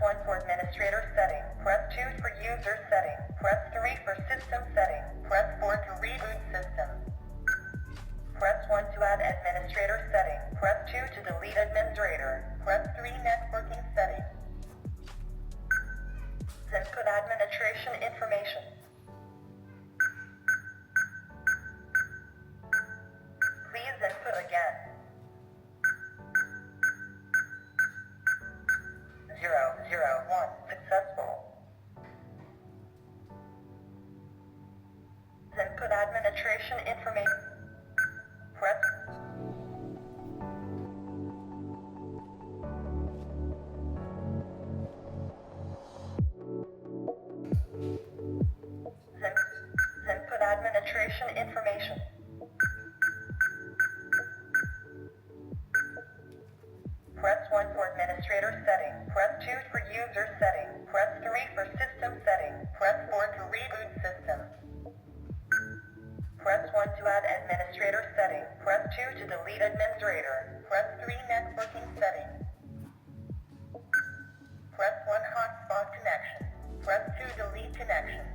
1 for administrator setting. Press 2 for user setting. Press 3 for system setting. Press 4 to reboot system. Press 1 to add administrator setting. Press 2 to delete administrator. Press 3 networking setting. Input administration information. Please input again. 001 successful. Input administration information. Press. Input administration information. Press 1 for administrator setting. Press 2 for user setting. Press 3 for system setting. Press 4 to reboot system. Press 1 to add administrator setting. Press 2 to delete administrator. Press 3 networking setting. Press 1 hotspot connection. Press 2 delete connection.